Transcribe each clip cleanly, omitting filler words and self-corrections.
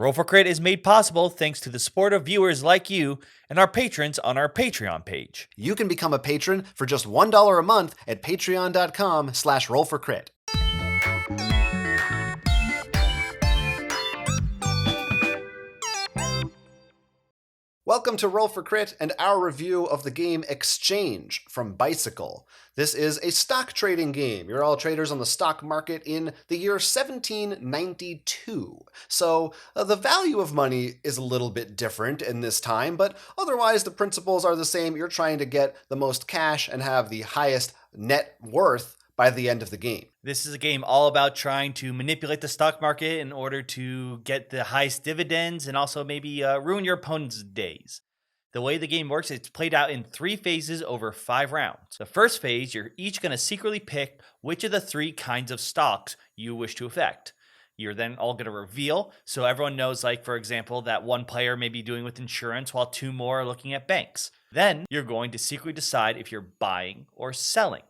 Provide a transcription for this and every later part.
Roll for Crit is made possible thanks to the support of viewers like you and our patrons on our Patreon page. You can become a patron for just $1 a month at patreon.com/rollforcrit. Welcome to Roll for Crit and our review of the game Exchange from Bicycle. This is a stock trading game. You're all traders on the stock market in the year 1792. So the value of money is a little bit different in this time, but otherwise the principles are the same. You're trying to get the most cash and have the highest net worth by the end of the game. This is a game all about trying to manipulate the stock market in order to get the highest dividends and also maybe ruin your opponent's days. The way the game works, it's played out in 3 phases over 5 rounds. The first phase, you're each going to secretly pick which of the 3 kinds of stocks you wish to affect. You're then all going to reveal, so everyone knows, like, for example, that one player may be doing with insurance while 2 more are looking at banks. Then you're going to secretly decide if you're buying or selling.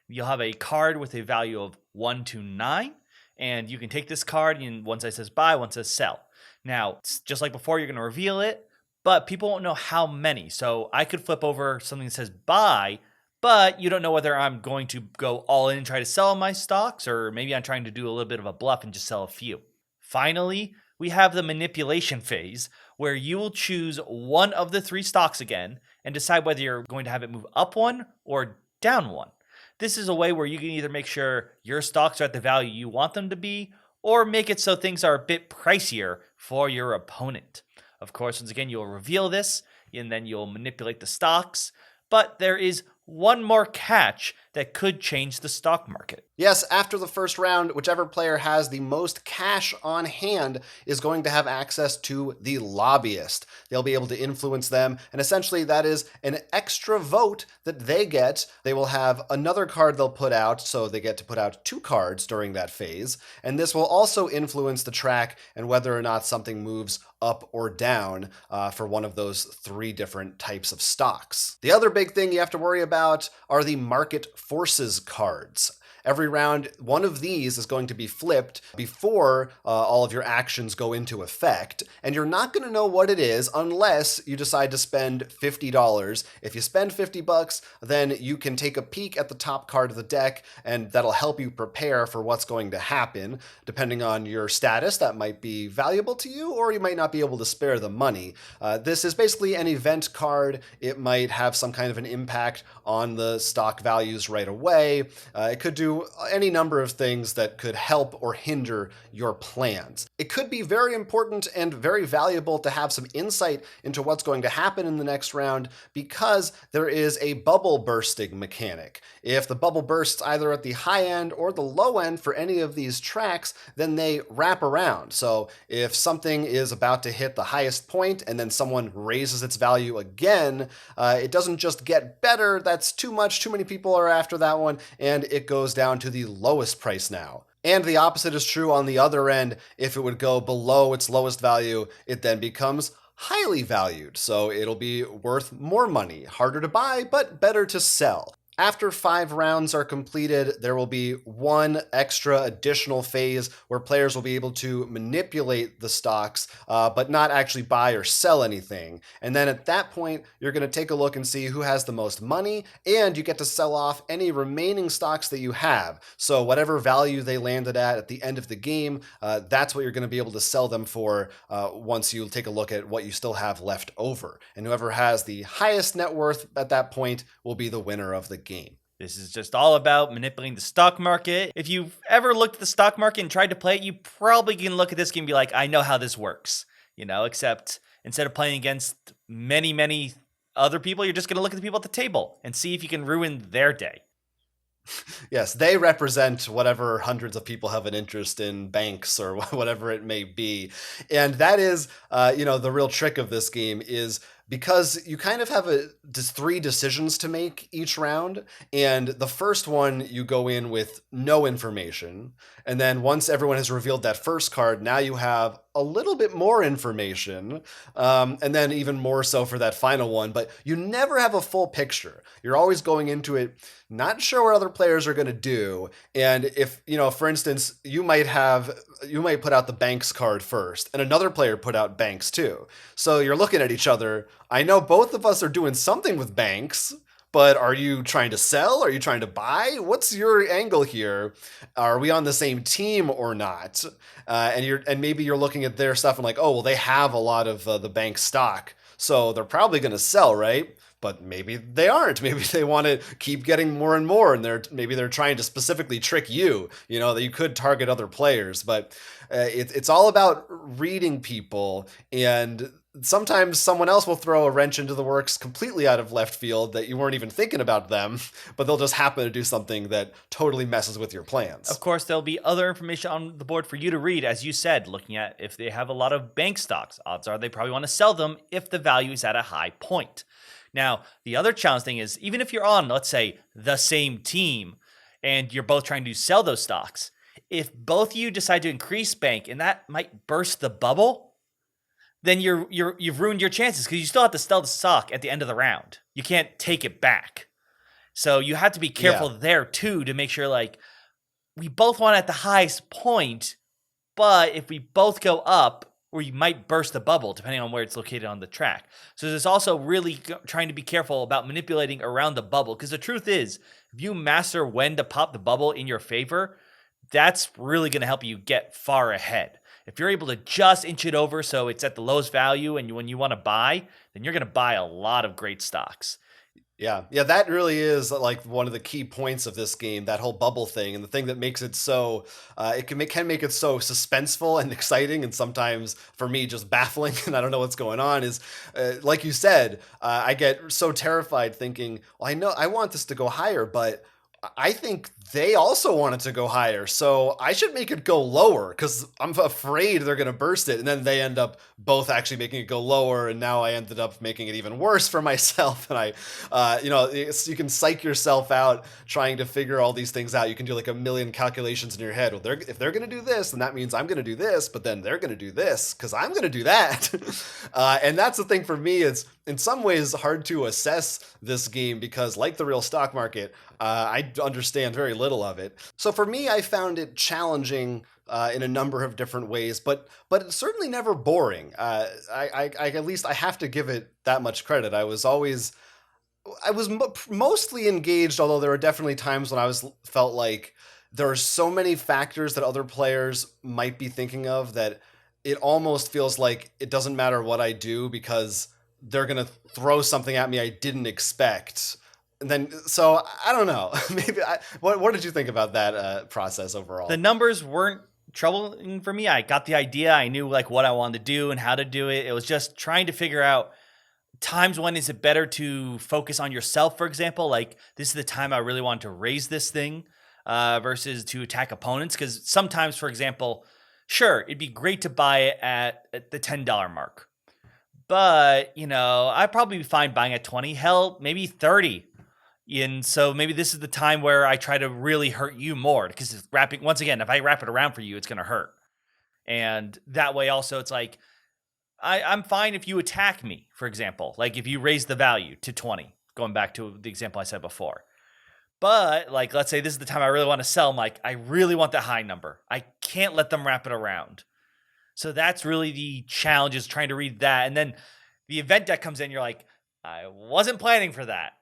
You'll have a card with a value of 1 to 9, and you can take this card, and one side says buy, one says sell. Now, just like before, you're going to reveal it, but people won't know how many. So I could flip over something that says buy, but you don't know whether I'm going to go all in and try to sell my stocks, or maybe I'm trying to do a little bit of a bluff and just sell a few. Finally, we have the manipulation phase, where you will choose one of the 3 stocks again and decide whether you're going to have it move up 1 or down 1. This is a way where you can either make sure your stocks are at the value you want them to be, or make it so things are a bit pricier for your opponent. Of course, once again, you'll reveal this, and then you'll manipulate the stocks, but there is one more catch that could change the stock market. Yes, after the first round, whichever player has the most cash on hand is going to have access to the lobbyist. They'll be able to influence them, and essentially that is an extra vote that they get. They will have another card they'll put out, so they get to put out 2 cards during that phase, and this will also influence the track and whether or not something moves up or down for one of those 3 different types of stocks. The other big thing you have to worry about are the market forces cards. Every round, one of these is going to be flipped before all of your actions go into effect, and you're not going to know what it is unless you decide to spend $50. If you spend $50, then you can take a peek at the top card of the deck, and that'll help you prepare for what's going to happen. Depending on your status, that might be valuable to you, or you might not be able to spare the money. This is basically an event card. It might have some kind of an impact on the stock values right away. It could do any number of things that could help or hinder your plans. It could be very important and very valuable to have some insight into what's going to happen in the next round because there is a bubble bursting mechanic. If the bubble bursts either at the high end or the low end for any of these tracks, then they wrap around. So if something is about to hit the highest point and then someone raises its value again, it doesn't just get better. That's too much. Too many people are after that one, and it goes down to the lowest price now. And the opposite is true on the other end. If it would go below its lowest value, it then becomes highly valued. So it'll be worth more money, harder to buy, but better to sell. After 5 rounds are completed, there will be one extra additional phase where players will be able to manipulate the stocks, but not actually buy or sell anything. And then at that point, you're going to take a look and see who has the most money, and you get to sell off any remaining stocks that you have. So whatever value they landed at the end of the game, that's what you're going to be able to sell them for once you take a look at what you still have left over. And whoever has the highest net worth at that point will be the winner of the game. This is just all about manipulating the stock market. If you've ever looked at the stock market and tried to play it, you probably can look at this game and be like, I know how this works. Except instead of playing against many other people, you're just going to look at the people at the table and see if you can ruin their day. Yes, they represent whatever hundreds of people have an interest in banks or whatever it may be. And that is, the real trick of this game is because you kind of have just 3 decisions to make each round. And the first one, you go in with no information. And then once everyone has revealed that first card, now you have a little bit more information, and then even more so for that final one. But you never have a full picture. You're always going into it not sure what other players are going to do. And if, for instance, you might put out the Banks card first, and another player put out Banks too. So you're looking at each other. I know both of us are doing something with Banks, but are you trying to sell? Are you trying to buy? What's your angle here? Are we on the same team or not? And maybe you're looking at their stuff and like, oh, well, they have a lot of the bank stock, so they're probably going to sell, right? But maybe they aren't. Maybe they want to keep getting more and more, and maybe they're trying to specifically trick you. That you could target other players, but it's all about reading people. And sometimes someone else will throw a wrench into the works completely out of left field that you weren't even thinking about them, but they'll just happen to do something that totally messes with your plans. Of course, there'll be other information on the board for you to read, as you said, looking at if they have a lot of bank stocks. Odds are they probably want to sell them if the value is at a high point. Now, the other challenge thing is, even if you're on, let's say, the same team, and you're both trying to sell those stocks, if both of you decide to increase bank and that might burst the bubble, then you've ruined your chances, because you still have to sell the stock at the end of the round. You can't take it back. So you have to be careful there too, to make sure, like, we both want at the highest point, but if we both go up, or you might burst the bubble depending on where it's located on the track. So there's also really trying to be careful about manipulating around the bubble, because the truth is, if you master when to pop the bubble in your favor, that's really going to help you get far ahead. If you're able to just inch it over so it's at the lowest value, and when you want to buy, then you're going to buy a lot of great stocks. Yeah, that really is like one of the key points of this game, that whole bubble thing, and the thing that makes it so it can make it so suspenseful and exciting, and sometimes for me just baffling, and I don't know what's going on. Is like you said, I get so terrified thinking, well, I know I want this to go higher, but I think they also want it to go higher, so I should make it go lower because I'm afraid they're going to burst it. And then they end up both actually making it go lower, and now I ended up making it even worse for myself. And you can psych yourself out trying to figure all these things out. You can do like a million calculations in your head. Well, if they're going to do this, then that means I'm going to do this, but then they're going to do this because I'm going to do that. And that's the thing for me. It's in some ways hard to assess this game because, like the real stock market, I understand very little of it. So for me, I found it challenging in a number of different ways, but it's certainly never boring. I at least I have to give it that much credit. I was mostly engaged, although there were definitely times when felt like there are so many factors that other players might be thinking of that it almost feels like it doesn't matter what I do because they're going to throw something at me I didn't expect. And then, so I don't know. What did you think about that process overall? The numbers weren't troubling for me. I got the idea. I knew like what I wanted to do and how to do it. It was just trying to figure out times when is it better to focus on yourself, for example. Like, this is the time I really want to raise this thing versus to attack opponents. Because sometimes, for example, sure, it'd be great to buy it at the $10 mark. But, I'd probably be fine buying at 20, hell, maybe 30. And so maybe this is the time where I try to really hurt you more, because once again, if I wrap it around for you, it's going to hurt. And that way also, it's like, I'm fine if you attack me, for example, like if you raise the value to 20, going back to the example I said before. But like, let's say this is the time I really want to sell. I'm like, I really want the high number. I can't let them wrap it around. So that's really the challenge, is trying to read that. And then the event deck comes in, you're like, I wasn't planning for that.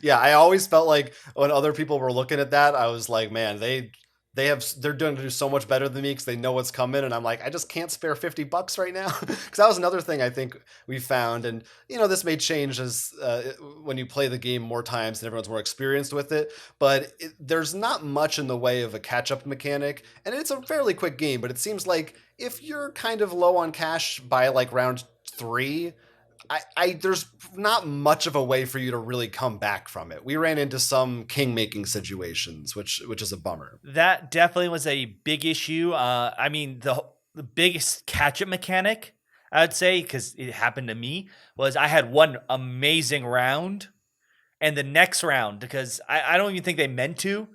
Yeah, I always felt like when other people were looking at that, I was like, man, they're doing to do so much better than me because they know what's coming, and I'm like, I just can't spare $50 right now. Because that was another thing I think we found, and this may change as when you play the game more times and everyone's more experienced with it. But there's not much in the way of a catch-up mechanic, and it's a fairly quick game. But it seems like if you're kind of low on cash by like round 3. There's not much of a way for you to really come back from it. We ran into some king-making situations, which is a bummer. That definitely was a big issue. I mean, the biggest catch-up mechanic, I would say, because it happened to me, was I had one amazing round, and the next round, because I don't even think they meant to,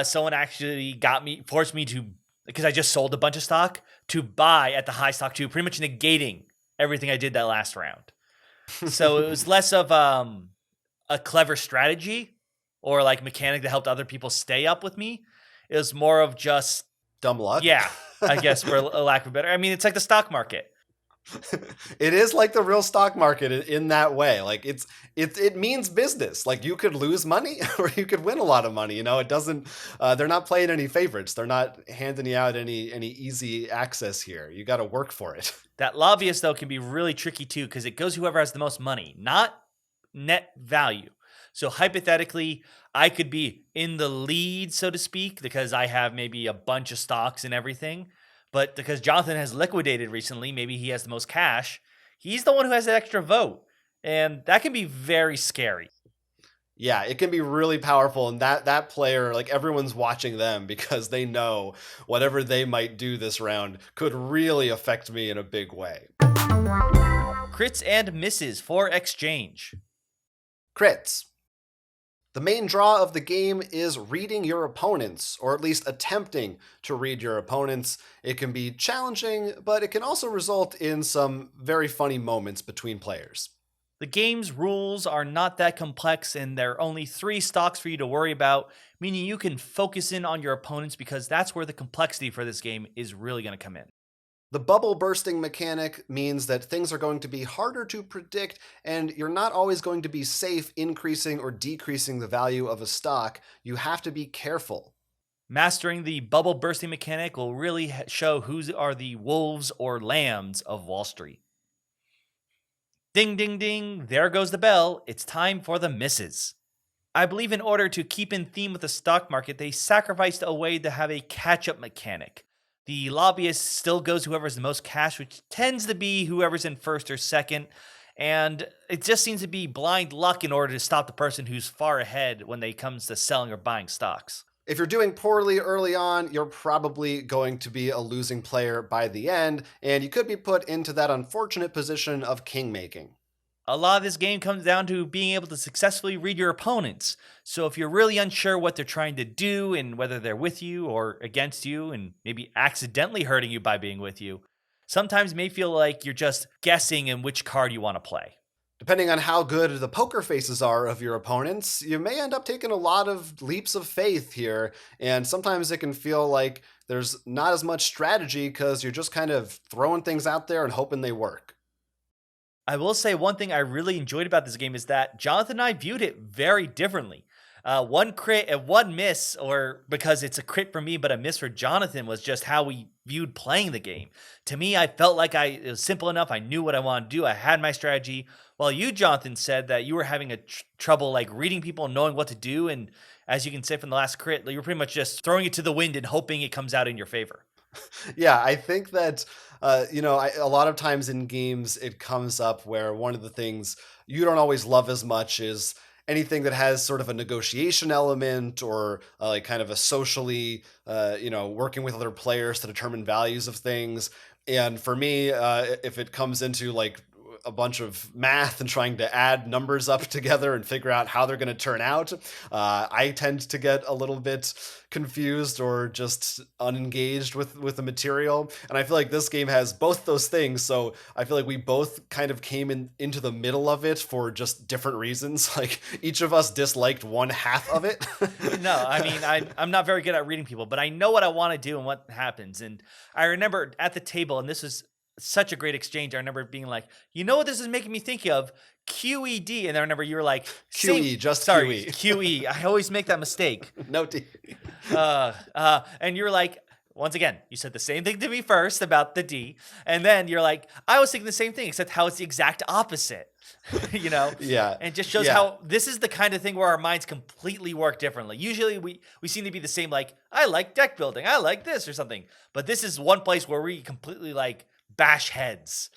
someone actually forced me to, because I just sold a bunch of stock, to buy at the high stock too, pretty much negating everything I did that last round. So it was less of a clever strategy or like mechanic that helped other people stay up with me. It was more of just dumb luck. Yeah, I guess for a lack of a better. I mean, it's like the stock market. It is like the real stock market in that way. Like it means business. Like you could lose money or you could win a lot of money. You know, it doesn't. They're not playing any favorites. They're not handing you out any easy access here. You got to work for it. That lobbyist though can be really tricky too because it goes whoever has the most money, not net value. So hypothetically, I could be in the lead, so to speak, because I have maybe a bunch of stocks and everything. But because Jonathan has liquidated recently, maybe he has the most cash. He's the one who has that extra vote. And that can be very scary. Yeah, it can be really powerful. And that player, like everyone's watching them because they know whatever they might do this round could really affect me in a big way. Crits and misses for exchange. Crits. The main draw of the game is reading your opponents, or at least attempting to read your opponents. It can be challenging, but it can also result in some very funny moments between players. The game's rules are not that complex, and there are only 3 stocks for you to worry about, meaning you can focus in on your opponents because that's where the complexity for this game is really going to come in. The bubble bursting mechanic means that things are going to be harder to predict, and you're not always going to be safe increasing or decreasing the value of a stock. You have to be careful. Mastering the bubble bursting mechanic will really show who are the wolves or lambs of Wall Street. Ding, ding, ding. There goes the bell. It's time for the misses. I believe in order to keep in theme with the stock market, they sacrificed a way to have a catch-up mechanic. The lobbyist still goes whoever's the most cash, which tends to be whoever's in first or second. And it just seems to be blind luck in order to stop the person who's far ahead when it comes to selling or buying stocks. If you're doing poorly early on, you're probably going to be a losing player by the end, and you could be put into that unfortunate position of king making. A lot of this game comes down to being able to successfully read your opponents. So if you're really unsure what they're trying to do and whether they're with you or against you and maybe accidentally hurting you by being with you, sometimes it may feel like you're just guessing in which card you want to play. Depending on how good the poker faces are of your opponents, you may end up taking a lot of leaps of faith here, and sometimes it can feel like there's not as much strategy because you're just kind of throwing things out there and hoping they work. I will say one thing I really enjoyed about this game is that Jonathan and I viewed it very differently. One crit and one miss, or because it's a crit for me but a miss for Jonathan, was just how we viewed playing the game. To me, I felt like it was simple enough. I knew what I wanted to do. I had my strategy. While you, Jonathan, said that you were having a trouble like reading people and knowing what to do. And as you can say from the last crit, you were pretty much just throwing it to the wind and hoping it comes out in your favor. Yeah, I think that, a lot of times in games, it comes up where one of the things you don't always love as much is anything that has sort of a negotiation element or like kind of a socially, working with other players to determine values of things. And for me, if it comes into like a bunch of math and trying to add numbers up together and figure out how they're going to turn out, I tend to get a little bit confused or just unengaged with the material. And I feel like this game has both those things. So I feel like we both kind of came into the middle of it for just different reasons. Like each of us disliked one half of it. No, I mean, I'm not very good at reading people, but I know what I want to do and what happens. And I remember at the table, and this was such a great exchange. I remember being like, you know what this is making me think of? QED. And I remember you were like, QE, sorry, QE. QE. I always make that mistake. No D. And you're like, once again, you said the same thing to me first about the D. And then you're like, I was thinking the same thing, except how it's the exact opposite. Yeah. And it just shows how this is the kind of thing where our minds completely work differently. Usually we seem to be the same, like, I like deck building, I like this or something. But this is one place where we completely like bash heads.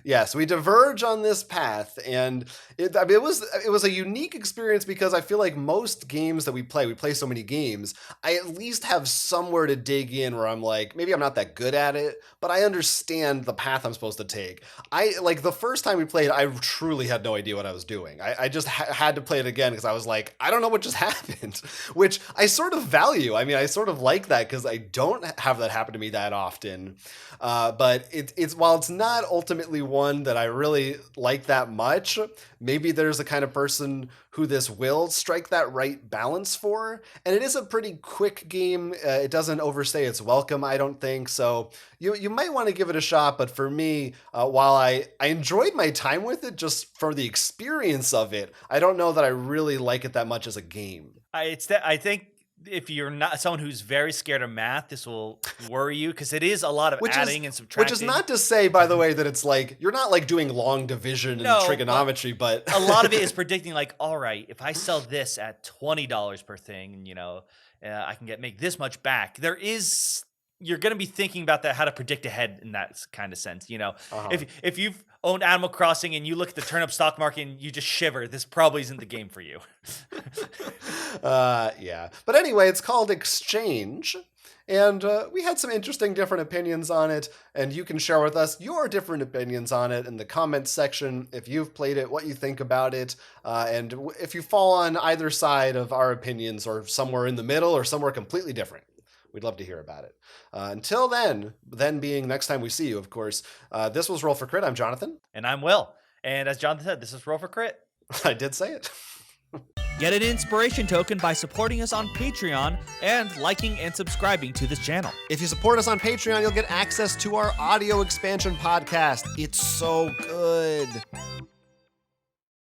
Yes, we diverge on this path, and it was a unique experience because I feel like most games that we play so many games, I at least have somewhere to dig in where I'm like, maybe I'm not that good at it, but I understand the path I'm supposed to take. Like the first time we played, I truly had no idea what I was doing. I just had to play it again because I was like, I don't know what just happened, which I sort of value. I mean, I sort of like that because I don't have that happen to me that often. But it's while it's not ultimately one that I really like that much, maybe there's a kind of person who this will strike that right balance for. And it is a pretty quick game. It doesn't overstay its welcome, I don't think. So you might want to give it a shot. But for me, while I enjoyed my time with it just for the experience of it, I don't know that I really like it that much as a game. I think if you're not someone who's very scared of math, this will worry you because it is a lot of adding and subtracting. Which is not to say, by the way, that it's like you're not like doing long division and trigonometry, but a lot of it is predicting like, all right, if I sell this at $20 per thing, and I can make this much back. You're going to be thinking about that, how to predict ahead in that kind of sense. If you've owned Animal Crossing and you look at the turnip stock market and you just shiver, this probably isn't the game for you. Yeah. But anyway, it's called Exchange. And we had some interesting different opinions on it. And you can share with us your different opinions on it in the comments section. If you've played it, what you think about it. And if you fall on either side of our opinions or somewhere in the middle or somewhere completely different. We'd love to hear about it. Until then being next time we see you, of course, this was Roll for Crit. I'm Jonathan. And I'm Will. And as Jonathan said, this is Roll for Crit. I did say it. Get an inspiration token by supporting us on Patreon and liking and subscribing to this channel. If you support us on Patreon, you'll get access to our audio expansion podcast. It's so good.